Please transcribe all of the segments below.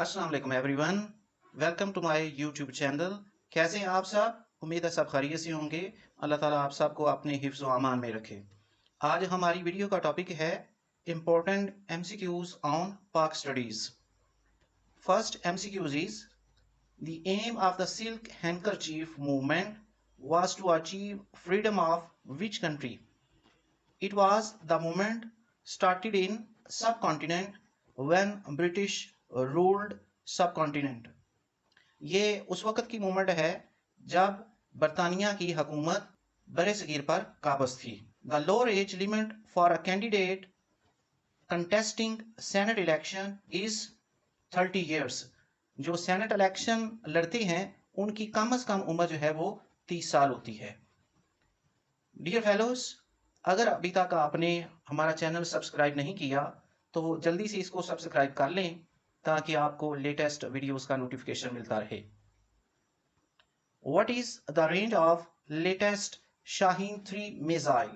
अस्सलाम वालेकुम everyone, welcome to my YouTube channel. कैसे हैं आप सब? उम्मीद है सब खैरियत से होंगे। अल्लाह ताला आप सबको अपने हिफ्ज़ व अमान में रखे। आज हमारी वीडियो का टॉपिक है important MCQs on Pak studies. First MCQs is the aim of the silk handkerchief movement was to achieve freedom of which country? It was the movement started in subcontinent when British ruled subcontinent. ये उस वक़्त की movement है जब बरतानिया की हुकूमत बरसगीर पर काबज़ थी। The lower age limit for a candidate contesting senate election is 30 years. जो सेनेट इलेक्शन लड़ते हैं उनकी कम से कम उम्र जो है वो 30 साल होती है। डियर फेलोज, अगर अभी तक आपने हमारा चैनल सब्सक्राइब नहीं किया तो जल्दी से इसको सब्सक्राइब कर लें ताकि आपको लेटेस्ट वीडियोस का नोटिफिकेशन मिलता रहे। What is the range of latest Shaheen 3 missile?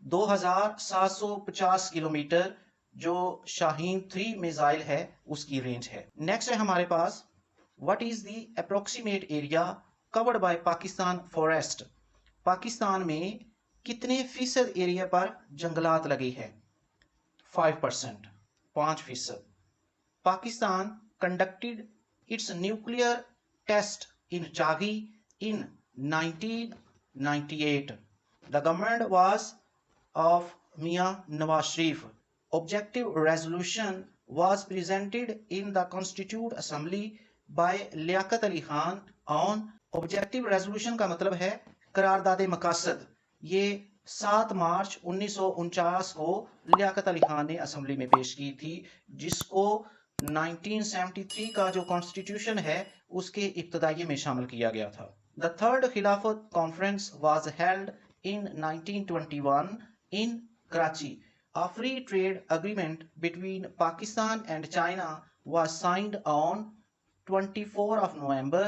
2750 kilometre जो शाहीन 3 मिसाइल है उसकी रेंज है। नेक्स्ट है हमारे पास what is the approximate area covered by Pakistan forest? Pakistan में कितने फीसद एरिया पर जंगलात लगे हैं? 5%, 5%। Pakistan conducted its nuclear test in Chagai in 1998. The government was of Mian Nawaz Sharif. Objective resolution was presented in the Constituent Assembly by Liaquat Ali Khan on objective resolution का मतलब है करारदादे मकासद। ये 7 मार्च 1949 को लियाकत अली खान ने असेंबली में पेश की थी, जिसको 1973 का जो कॉन्स्टिट्यूशन है उसके इब्तदाई में शामिल किया गया था। द थर्ड खिलाफत conference was held in 1921 in Karachi. A free trade agreement between Pakistan and China was signed on 24 of November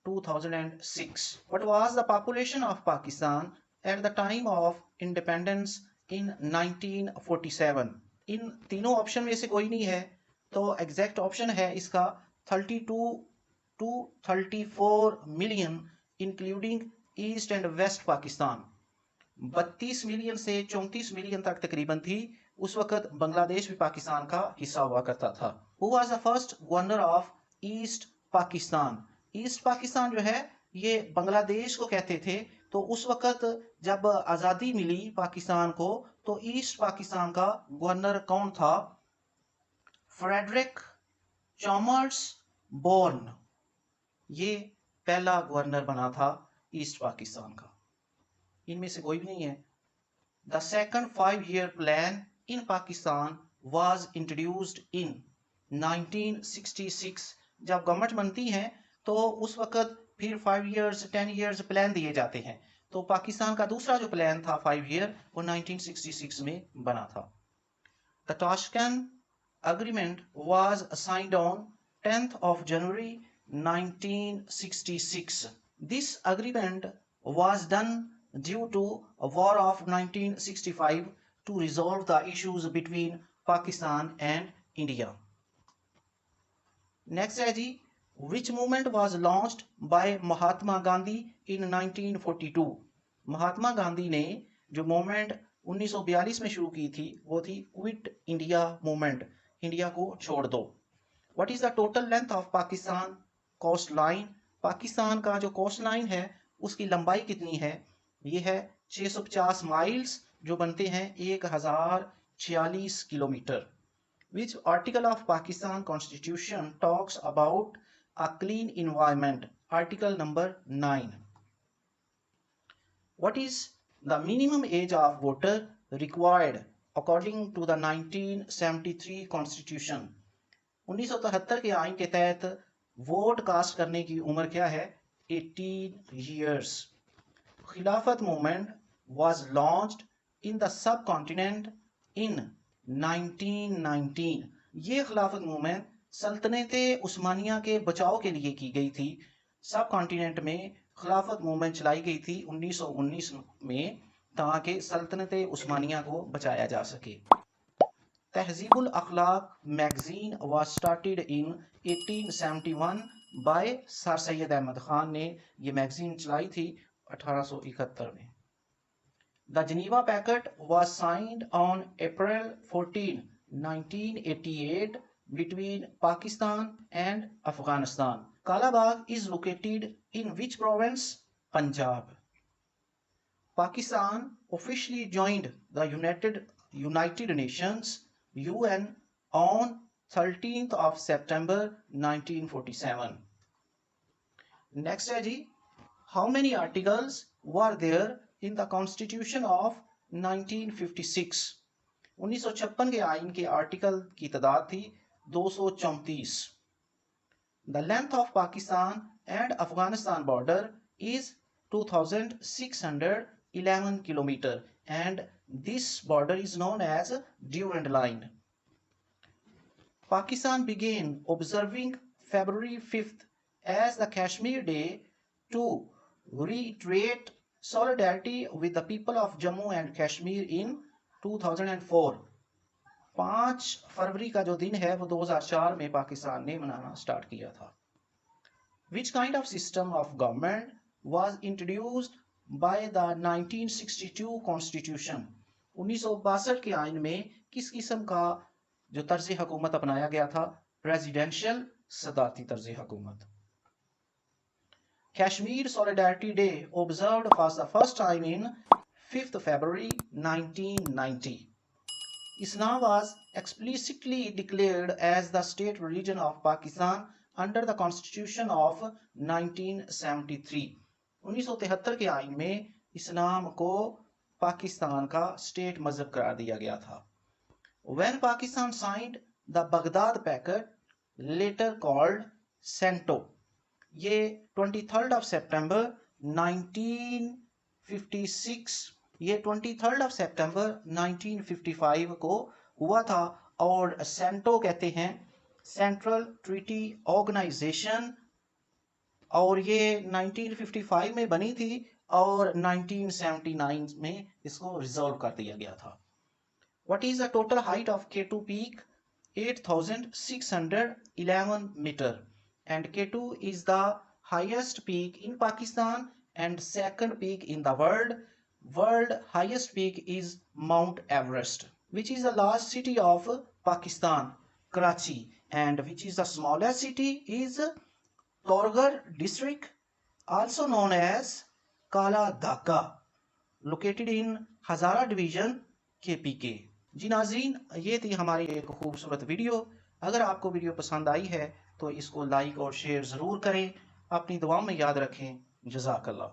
2006. What was the population of Pakistan at the time of independence in 1947? इन तीनों option में से कोई नहीं है तो exact option है इसका 32 to 34 million including east and west Pakistan. 32 million से 34 मिलियन तक तकरीबन थी। उस वक्त बांग्लादेश भी पाकिस्तान का हिस्सा हुआ करता था। Who was the first governor of east Pakistan? East Pakistan जो है ये बांग्लादेश को कहते थे। तो उस वक्त जब आज़ादी मिली पाकिस्तान को तो ईस्ट पाकिस्तान का गवर्नर कौन था? फ्रेडरिक चॉमर्स बोर्न, ये पहला गवर्नर बना था ईस्ट पाकिस्तान का। इनमें से कोई भी नहीं है। The second 5-year plan in Pakistan was introduced in 1966। जब गवर्नमेंट बनती है तो उस वक्त फिर 5 years 10 years प्लान दिए जाते हैं। तो पाकिस्तान का दूसरा जो प्लान था 5 year वो 1966 में बना था। The Tashkent agreement was signed on 10th of January 1966. This agreement was done due to a war of 1965 to resolve the issues between Pakistan and India. Next है जी, which movement was launched by Mahatma Gandhi in 1942? Mahatma Gandhi ने जो movement 1942 में शुरू की थी वो थी quit India movement, India को छोड़ दो। What is the total length of Pakistan coast line? Pakistan का जो कोस्ट लाइन है उसकी लंबाई कितनी है? ये है 650 माइल्स जो बनते हैं 1046 kilometre. Which article of Pakistan constitution talks about a clean environment? Article number 9। What is the minimum age of voter required according to the 1973 Constitution? 1973 के आइन के तहत वोट कास्ट करने की उम्र क्या है? 18 years. खिलाफत movement was launched in the subcontinent in 1919. ये खिलाफत मूवमेंट सल्तनत उस्मानिया के बचाव के लिए की गई थी। सब कॉन्टिनेंट में खिलाफत मूवमेंट चलाई गई थी 1919 में ताकि सल्तनत उस्मानिया को बचाया जा सके। Tahzeebul Akhlaq magazine was started in 1871 by sir Syed Ahmad Khan ने ये मैगजीन चलाई थी 1871 में। The Geneva Pact was signed on April 14, 1988 between Pakistan and Afghanistan. Kalabagh is located in which province? Punjab. Pakistan officially joined the United Nations UN on 13th of September 1947. Next है जी, how many articles were there in the Constitution of 1956? 1956 के आइन के article की तादाद थी 234. The length of Pakistan and Afghanistan border is 2611 kilometer and this border is known as Durand Line. Pakistan began observing February 5th as the Kashmir Day to reiterate solidarity with the people of Jammu and Kashmir in 2004. 5 फरवरी का जो दिन है वो 2004 में पाकिस्तान ने मनाना start किया था। Which kind of system of government was introduced by the 1962 Constitution? 1962 के आइन में किस किस्म का जो तर्ज हुकूमत अपनाया गया था? प्रेसिडेंशियल सदारती तर्ज हुकूमत। Kashmir Solidarity Day observed for the first time in 5th February 1990. Islam was explicitly declared as the state religion of Pakistan under the Constitution of 1973. 1973 के आइन में इस्लाम को पाकिस्तान का स्टेट मजहब करार दिया गया था। When Pakistan signed the Baghdad Pact, later called CENTO, ये 23rd of September 1956 ये 23rd of September 1955 को हुआ था और सेंटो कहते हैं सेंट्रल ट्रीटी ऑर्गेनाइजेशन और ये 1955 में बनी थी और 1979 में इसको रिजॉल्व कर दिया गया था। What is the total height of K2 peak? 8,611 meter and K2 is the highest peak in Pakistan and second peak in the world. World highest peak is Mount Everest. Which is the largest city of Pakistan? Karachi. And which is the smallest city is Torgar district, also known as Kala Dhaka, located in Hazara division KPK. जी नाज़रीन, ये थी हमारी एक खूबसूरत video. अगर आपको video पसंद आई है तो इसको लाइक और शेयर ज़रूर करें। अपनी दुआओं में याद रखें। जज़ाकल्लाह।